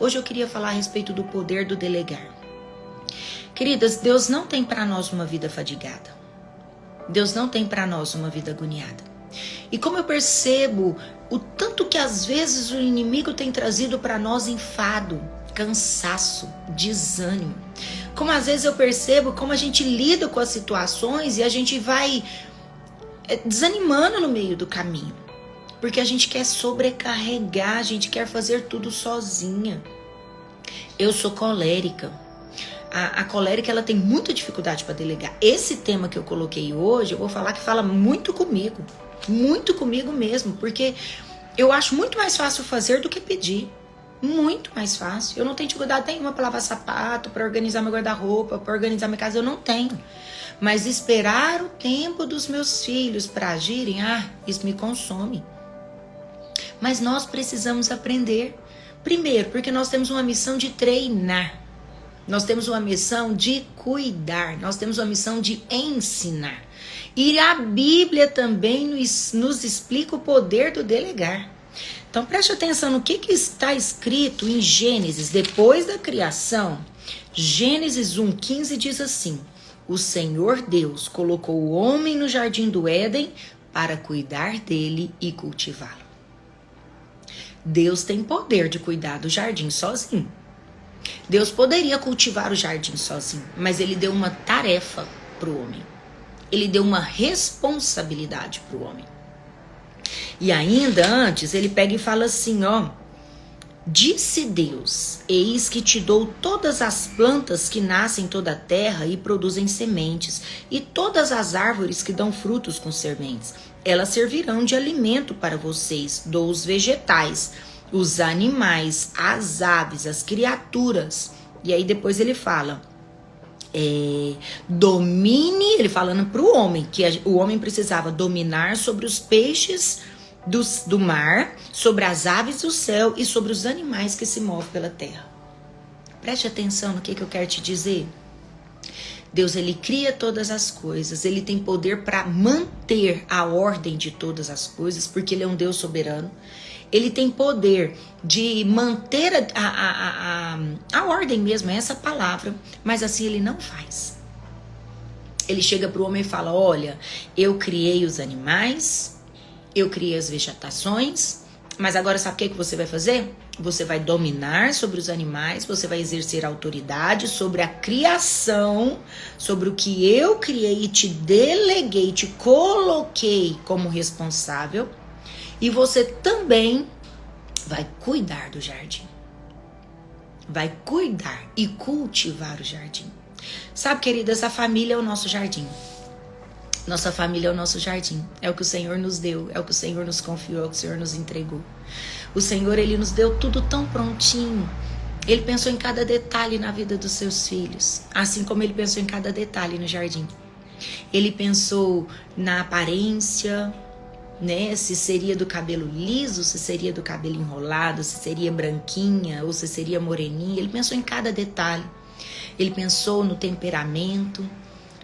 Hoje eu queria falar a respeito do poder do delegar. Queridas, Deus não tem para nós uma vida fadigada. Deus não tem para nós uma vida agoniada. E como eu percebo o tanto que às vezes o inimigo tem trazido para nós enfado, cansaço, desânimo. Como às vezes eu percebo como a gente lida com as situações e a gente vai desanimando no meio do caminho. Porque a gente quer sobrecarregar, a gente quer fazer tudo sozinha. Eu sou colérica. A colérica, ela tem muita dificuldade para delegar. Esse tema que eu coloquei hoje, eu vou falar que fala muito comigo mesmo, porque eu acho muito mais fácil fazer do que pedir. Muito mais fácil. Eu não tenho dificuldade nenhuma para lavar sapato, para organizar meu guarda-roupa, para organizar minha casa, eu não tenho. Mas esperar o tempo dos meus filhos para agirem, isso me consome. Mas nós precisamos aprender. Primeiro, porque nós temos uma missão de treinar. Nós temos uma missão de cuidar. Nós temos uma missão de ensinar. E a Bíblia também nos explica o poder do delegar. Então preste atenção no que está escrito em Gênesis, depois da criação. Gênesis 1:15 diz assim: o Senhor Deus colocou o homem no jardim do Éden para cuidar dele e cultivá-lo. Deus tem poder de cuidar do jardim sozinho. Deus poderia cultivar o jardim sozinho, mas ele deu uma tarefa para o homem. Ele deu uma responsabilidade para o homem. E ainda antes, ele pega e fala assim, disse Deus, eis que te dou todas as plantas que nascem em toda a terra e produzem sementes, e todas as árvores que dão frutos com sementes. Elas servirão de alimento para vocês, dou os vegetais, os animais, as aves, as criaturas. E aí depois ele fala, domine, ele falando para o homem, que o homem precisava dominar sobre os peixes do mar, sobre as aves do céu e sobre os animais que se movem pela terra. Preste atenção no que eu quero te dizer. Deus, ele cria todas as coisas, ele tem poder para manter a ordem de todas as coisas, porque ele é um Deus soberano. Ele tem poder de manter a ordem mesmo, é essa palavra, mas assim ele não faz. Ele chega para o homem e fala, olha, eu criei os animais, eu criei as vegetações, mas agora sabe o que você vai fazer? Você vai dominar sobre os animais, você vai exercer autoridade sobre a criação, sobre o que eu criei, te deleguei, te coloquei como responsável. E você também vai cuidar do jardim. Vai cuidar e cultivar o jardim. Sabe, queridas, a família é o nosso jardim. Nossa família é o nosso jardim. É o que o Senhor nos deu, é o que o Senhor nos confiou, é o que o Senhor nos entregou. O Senhor, ele nos deu tudo tão prontinho. Ele pensou em cada detalhe na vida dos seus filhos, assim como ele pensou em cada detalhe no jardim. Ele pensou na aparência, né? Se seria do cabelo liso, se seria do cabelo enrolado, se seria branquinha ou se seria moreninha. Ele pensou em cada detalhe. Ele pensou no temperamento,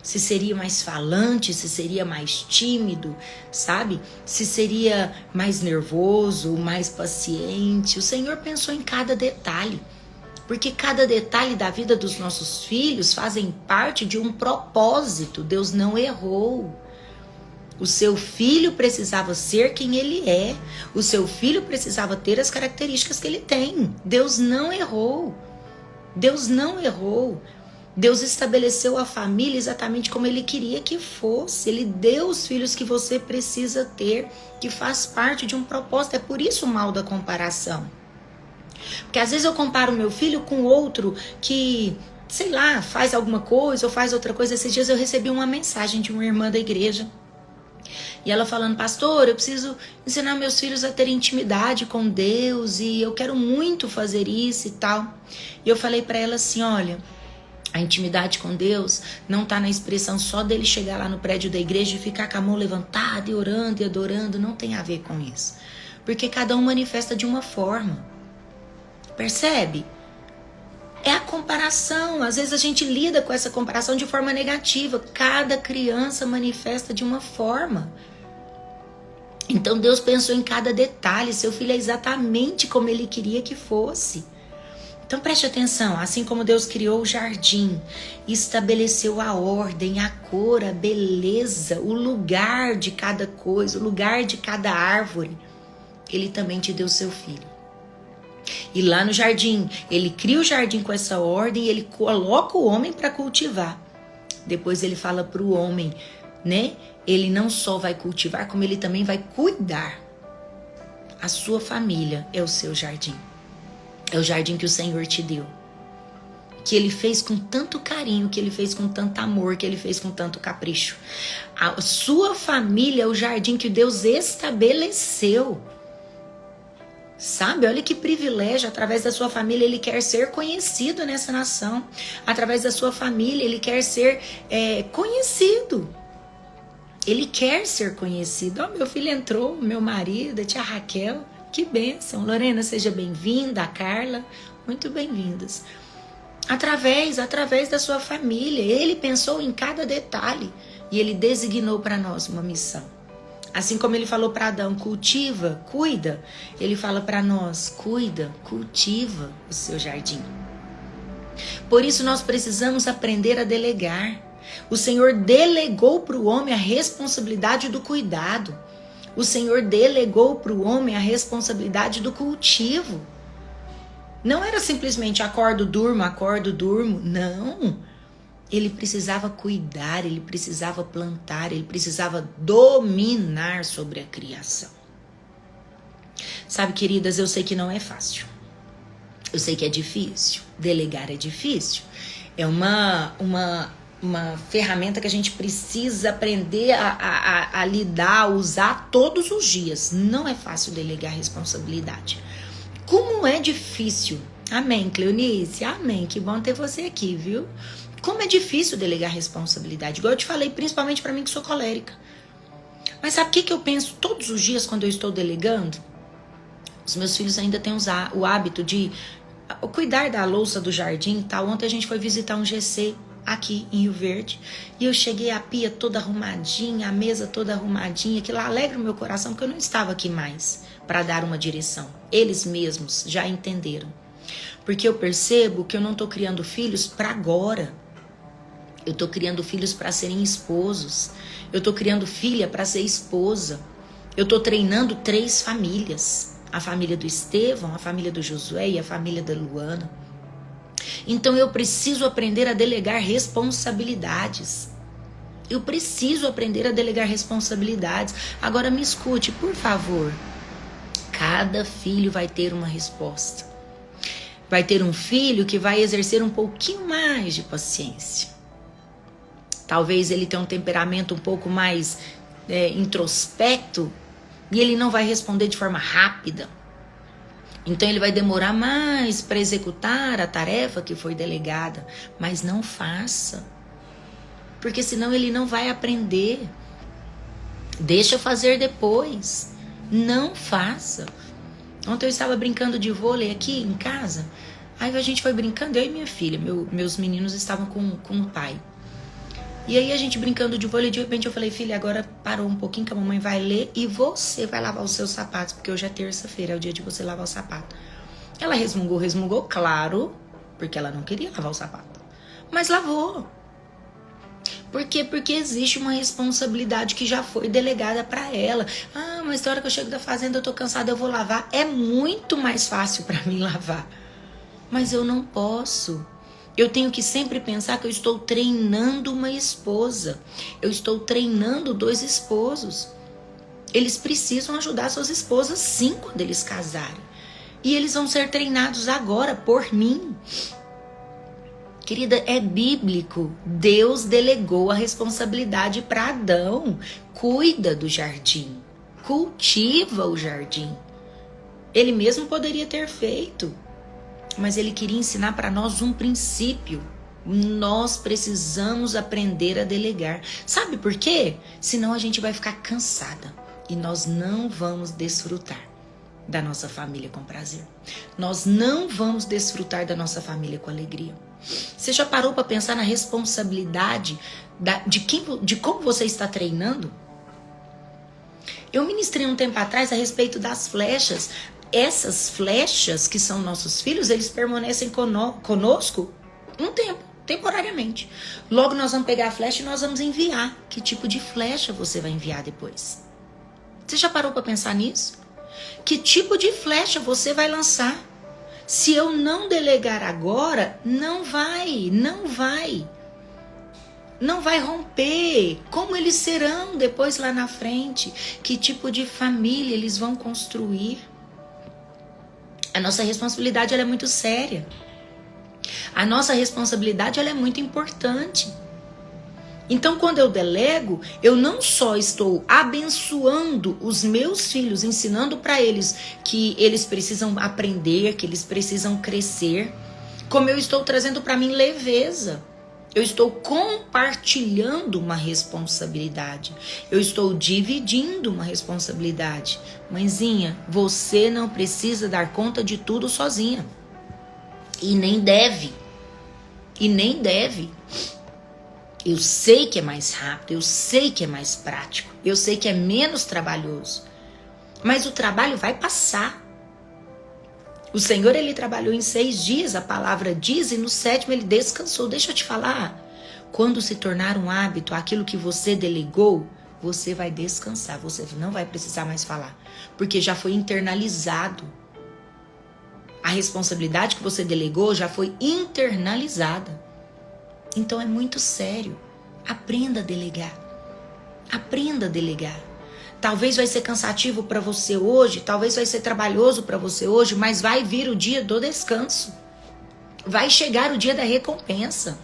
se seria mais falante, se seria mais tímido, sabe? Se seria mais nervoso, mais paciente. O Senhor pensou em cada detalhe, porque cada detalhe da vida dos nossos filhos fazem parte de um propósito. Deus não errou. O seu filho precisava ser quem ele é. O seu filho precisava ter as características que ele tem. Deus não errou. Deus não errou. Deus estabeleceu a família exatamente como ele queria que fosse. Ele deu os filhos que você precisa ter, que faz parte de um propósito. É por isso o mal da comparação. Porque às vezes eu comparo meu filho com outro que, sei lá, faz alguma coisa ou faz outra coisa. Esses dias eu recebi uma mensagem de uma irmã da igreja. E ela falando, pastor, eu preciso ensinar meus filhos a terem intimidade com Deus e eu quero muito fazer isso e tal. E eu falei para ela assim, olha, a intimidade com Deus não está na expressão só dele chegar lá no prédio da igreja e ficar com a mão levantada e orando e adorando. Não tem a ver com isso. Porque cada um manifesta de uma forma. Percebe? É a comparação. Às vezes a gente lida com essa comparação de forma negativa. Cada criança manifesta de uma forma. Então Deus pensou em cada detalhe. Seu filho é exatamente como ele queria que fosse. Então preste atenção, assim como Deus criou o jardim, estabeleceu a ordem, a cor, a beleza, o lugar de cada coisa, o lugar de cada árvore, Ele também te deu seu filho. E lá no jardim, Ele cria o jardim com essa ordem e Ele coloca o homem para cultivar. Depois Ele fala para o homem, né? Ele não só vai cultivar, como Ele também vai cuidar. A sua família é o seu jardim. É o jardim que o Senhor te deu. Que Ele fez com tanto carinho, que Ele fez com tanto amor, que Ele fez com tanto capricho. A sua família é o jardim que Deus estabeleceu. Sabe? Olha que privilégio. Através da sua família Ele quer ser conhecido nessa nação. Através da sua família Ele quer ser conhecido. Ele quer ser conhecido. Meu filho entrou, meu marido, a tia Raquel. Que bênção. Lorena, seja bem-vinda. A Carla, muito bem-vindas. Através da sua família. Ele pensou em cada detalhe. E Ele designou para nós uma missão. Assim como Ele falou para Adão, cultiva, cuida. Ele fala para nós, cuida, cultiva o seu jardim. Por isso nós precisamos aprender a delegar. O Senhor delegou para o homem a responsabilidade do cuidado. O Senhor delegou para o homem a responsabilidade do cultivo. Não era simplesmente acordo, durmo. Não. Ele precisava cuidar, ele precisava plantar, ele precisava dominar sobre a criação. Sabe, queridas, eu sei que não é fácil. Eu sei que é difícil. Delegar é difícil. É uma ferramenta que a gente precisa aprender a lidar, a usar todos os dias. Não é fácil delegar responsabilidade. Como é difícil. Amém, Cleonice? Amém. Que bom ter você aqui, viu? Como é difícil delegar responsabilidade. Igual eu te falei, principalmente para mim que sou colérica. Mas sabe o que eu penso todos os dias quando eu estou delegando? Os meus filhos ainda têm o hábito de cuidar da louça do jardim e tal. Ontem a gente foi visitar um GC aqui em Rio Verde. E eu cheguei, a pia toda arrumadinha, a mesa toda arrumadinha. Aquilo alegra o meu coração, porque eu não estava aqui mais para dar uma direção. Eles mesmos já entenderam. Porque eu percebo que eu não estou criando filhos para agora. Eu estou criando filhos para serem esposos. Eu estou criando filha para ser esposa. Eu estou treinando 3 famílias. A família do Estevão, a família do Josué e a família da Luana. Então eu preciso aprender a delegar responsabilidades. Eu preciso aprender a delegar responsabilidades. Agora me escute, por favor. Cada filho vai ter uma resposta. Vai ter um filho que vai exercer um pouquinho mais de paciência. Talvez ele tenha um temperamento um pouco mais introspecto e ele não vai responder de forma rápida. Então ele vai demorar mais para executar a tarefa que foi delegada. Mas não faça. Porque senão ele não vai aprender. Deixa eu fazer depois. Não faça. Ontem eu estava brincando de vôlei aqui em casa. Aí a gente foi brincando, eu e minha filha. Meus meninos estavam com o pai. E aí a gente brincando de vôlei, de repente eu falei, filha, agora parou um pouquinho que a mamãe vai ler e você vai lavar os seus sapatos, porque hoje é terça-feira, é o dia de você lavar o sapato. Ela resmungou, claro, porque ela não queria lavar o sapato. Mas lavou. Por quê? Porque existe uma responsabilidade que já foi delegada para ela. Ah, mas na hora que eu chego da fazenda eu tô cansada, eu vou lavar. É muito mais fácil para mim lavar. Mas eu não posso. Eu tenho que sempre pensar que eu estou treinando uma esposa. Eu estou treinando 2 esposos. Eles precisam ajudar suas esposas sim quando eles casarem. E eles vão ser treinados agora por mim. Querida, é bíblico. Deus delegou a responsabilidade para Adão. Cuida do jardim. Cultiva o jardim. Ele mesmo poderia ter feito. Mas ele queria ensinar para nós um princípio. Nós precisamos aprender a delegar. Sabe por quê? Senão a gente vai ficar cansada. E nós não vamos desfrutar da nossa família com prazer. Nós não vamos desfrutar da nossa família com alegria. Você já parou para pensar na responsabilidade de como você está treinando? Eu ministrei um tempo atrás a respeito das flechas. essas flechas que são nossos filhos, eles permanecem conosco um tempo, temporariamente. Logo nós vamos pegar a flecha e nós vamos enviar. Que tipo de flecha você vai enviar depois? Você já parou para pensar nisso? Que tipo de flecha você vai lançar? Se eu não delegar agora, não vai romper. Como eles serão depois lá na frente? Que tipo de família eles vão construir? A nossa responsabilidade ela é muito séria. A nossa responsabilidade ela é muito importante. Então, quando eu delego, eu não só estou abençoando os meus filhos, ensinando para eles que eles precisam aprender, que eles precisam crescer, como eu estou trazendo para mim leveza. Eu estou compartilhando uma responsabilidade. Eu estou dividindo uma responsabilidade. Mãezinha, você não precisa dar conta de tudo sozinha. E nem deve. Eu sei que é mais rápido, eu sei que é mais prático, eu sei que é menos trabalhoso. Mas o trabalho vai passar. O Senhor, ele trabalhou em 6 dias, a palavra diz, e no 7º ele descansou. Deixa eu te falar, quando se tornar um hábito, aquilo que você delegou, você vai descansar, você não vai precisar mais falar, porque já foi internalizado. A responsabilidade que você delegou já foi internalizada. Então é muito sério. Aprenda a delegar. Aprenda a delegar. Talvez vai ser cansativo para você hoje, talvez vai ser trabalhoso para você hoje, mas vai vir o dia do descanso. Vai chegar o dia da recompensa.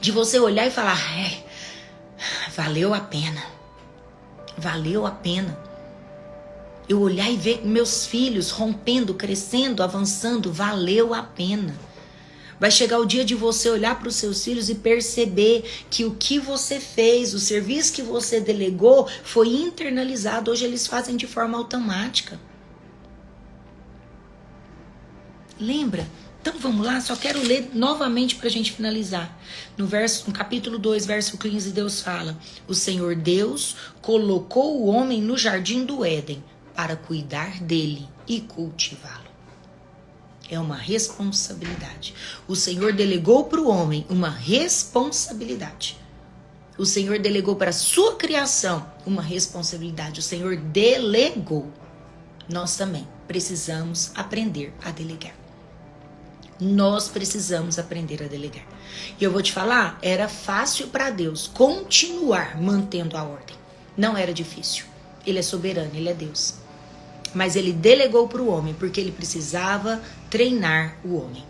De você olhar e falar, valeu a pena. Valeu a pena. Eu olhar e ver meus filhos rompendo, crescendo, avançando, valeu a pena. Vai chegar o dia de você olhar para os seus filhos e perceber que o que você fez, o serviço que você delegou, foi internalizado. Hoje eles fazem de forma automática. Lembra? Então vamos lá, só quero ler novamente para a gente finalizar. No capítulo 2, verso 15, Deus fala: o Senhor Deus colocou o homem no jardim do Éden para cuidar dele e cultivá-lo. É uma responsabilidade. O Senhor delegou para o homem uma responsabilidade. O Senhor delegou para a sua criação uma responsabilidade. O Senhor delegou. Nós também precisamos aprender a delegar. Nós precisamos aprender a delegar. E eu vou te falar, era fácil para Deus continuar mantendo a ordem. Não era difícil. Ele é soberano, ele é Deus. Mas ele delegou para o homem, porque ele precisava treinar o homem.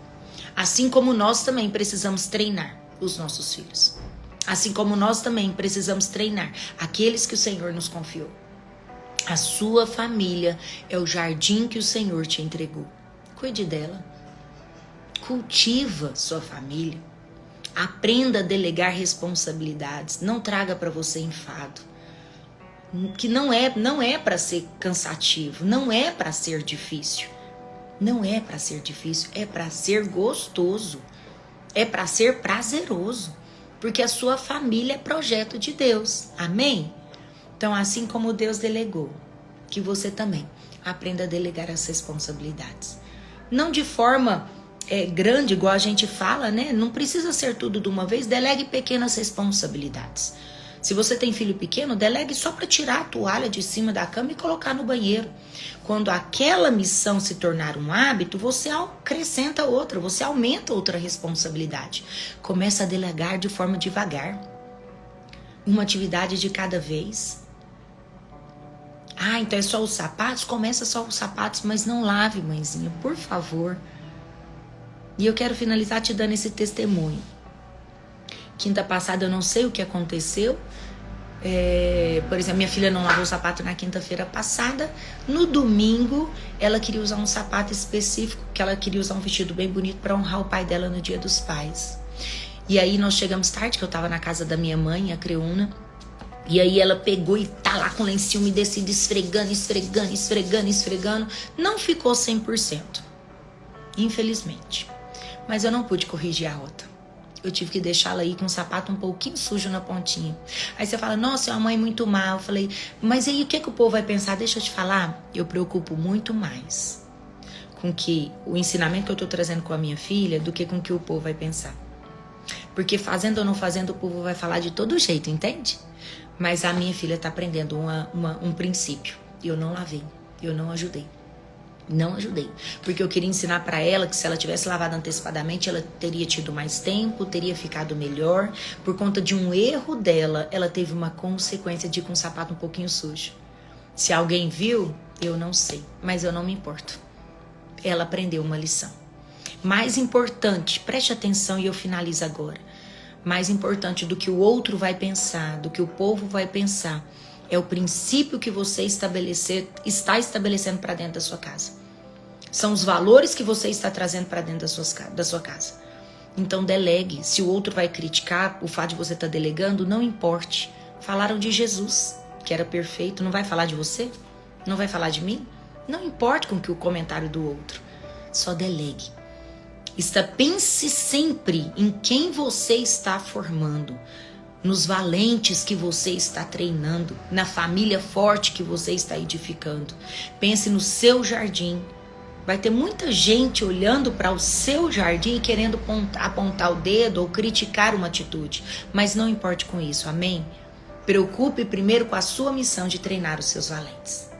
Assim como nós também precisamos treinar os nossos filhos. Assim como nós também precisamos treinar aqueles que o Senhor nos confiou. A sua família é o jardim que o Senhor te entregou. Cuide dela. Cultiva sua família. Aprenda a delegar responsabilidades. Não traga para você enfado. Que não é para ser cansativo, não é para ser difícil. Não é para ser difícil, é para ser gostoso. É para ser prazeroso, porque a sua família é projeto de Deus. Amém? Então, assim como Deus delegou, que você também aprenda a delegar as responsabilidades. Não de forma grande, igual a gente fala, né? Não precisa ser tudo de uma vez, delegue pequenas responsabilidades. Se você tem filho pequeno, delegue só para tirar a toalha de cima da cama e colocar no banheiro. Quando aquela missão se tornar um hábito, você acrescenta outra, você aumenta outra responsabilidade. Começa a delegar de forma devagar. Uma atividade de cada vez. Então é só os sapatos? Começa só os sapatos, mas não lave, mãezinha, por favor. E eu quero finalizar te dando esse testemunho. Quinta passada eu não sei o que aconteceu. Por exemplo, minha filha não lavou o sapato na quinta-feira passada. No domingo, ela queria usar um sapato específico, que ela queria usar um vestido bem bonito para honrar o pai dela no Dia dos Pais. E aí nós chegamos tarde, que eu tava na casa da minha mãe, a Creuna. E aí ela pegou e tá lá com o lencinho umedecido, esfregando. Não ficou 100%, infelizmente. Mas eu não pude corrigir a rota. Eu tive que deixá-la ir com o sapato um pouquinho sujo na pontinha. Aí você fala, nossa, é uma mãe muito má. Eu falei, mas aí o que o povo vai pensar? Deixa eu te falar, eu preocupo muito mais com que o ensinamento que eu tô trazendo com a minha filha do que com o que o povo vai pensar. Porque fazendo ou não fazendo, o povo vai falar de todo jeito, entende? Mas a minha filha tá aprendendo um princípio. E eu não lavei, eu não ajudei. Não ajudei, porque eu queria ensinar pra ela que se ela tivesse lavado antecipadamente, ela teria tido mais tempo, teria ficado melhor. Por conta de um erro dela, ela teve uma consequência de ir com o sapato um pouquinho sujo. Se alguém viu, eu não sei, mas eu não me importo. Ela aprendeu uma lição. Mais importante, preste atenção e eu finalizo agora. Mais importante do que o outro vai pensar, do que o povo vai pensar, é o princípio que você está estabelecendo para dentro da sua casa. São os valores que você está trazendo para dentro da sua casa. Então delegue. Se o outro vai criticar o fato de você estar delegando, não importe. Falaram de Jesus, que era perfeito. Não vai falar de você? Não vai falar de mim? Não importa com que o comentário do outro. Só delegue. Pense sempre em quem você está formando. Nos valentes que você está treinando, na família forte que você está edificando. Pense no seu jardim. Vai ter muita gente olhando para o seu jardim e querendo apontar o dedo ou criticar uma atitude. Mas não importe com isso, amém? Preocupe primeiro com a sua missão de treinar os seus valentes.